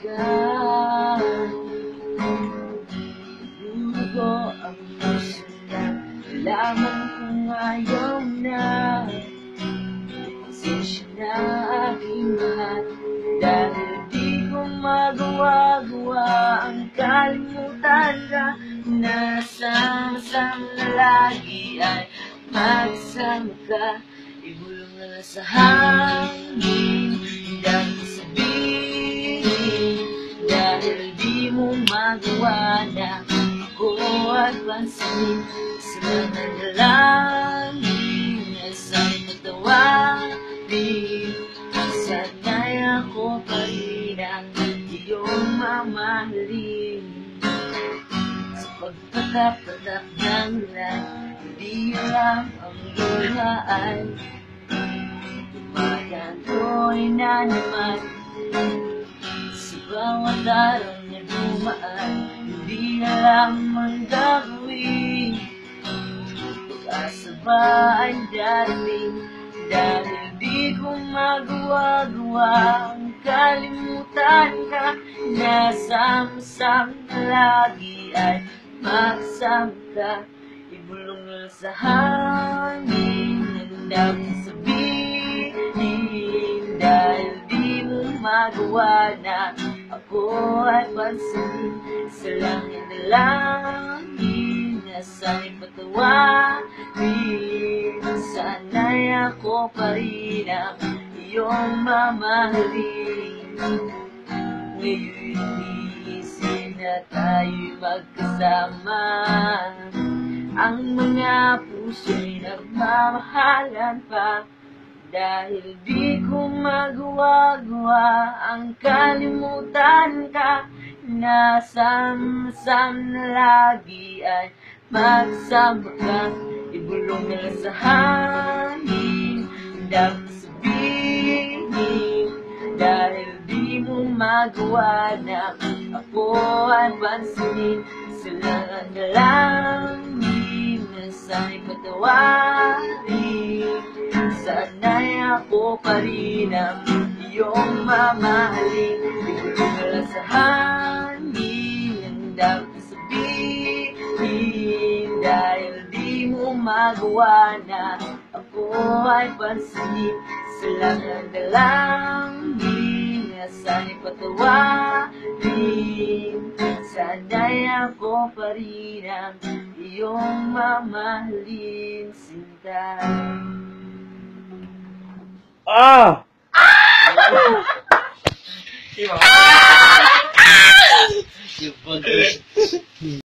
ka. Dugo ang puso na lamang kung ayaw na. Pasensya na aking mahal, dahil di ko magawa-gawa ang kalimutan ka. Nasama-sama na lagi ay magsama ka. Ibulong na lang sa hangin, hindi ako sabihin, dahil di mo magawa na ako at pansinin. Sa mga nalangin, asa'y patawarin, sana'y ako pa rin ang iyong mamahalin. Sa pagpatapatak ng lahat, hindi alam ang luhaan. Tumayan ko'y na naman sa bawat araw na dumaan. Hindi alam ang gagawin, pag-asa ba ay darating, dahil di ko magawa-gawa ang kalimutan ka. Nasama-sama na lagi ay magsama ka. Ibulong lang sa hangin, handa ko sabihin, dahil di mo magawa na ako ay pansinin. Sa langit na langin, nasa'y patawarin, sana'y ako pa rin ang iyong mamahalin. Ngayon'y iniisip na tayo'y magkasama, ang mga puso'y nagmamahalan pa. Dahil di ko magawa-gawa ang kalimutan ka. Nasama-sama na lagi ay magsama ka. Ibulong na lang sa hangin, handa ko sabihin, dahil di mo magawa na ako ay pansinin. Sa langit na langin, nasa'y patawarin, sana'y ako pa rin ang iyong mamahalin. Ibulong na lang sa hangin, handa ko sabihin, dahil di mo magawa na ako ay pansinin. Sa langit na langin, nasa'y patawarin, sana'y ako pa rin ang iyong mamahalin, sinta. Ah! Diba?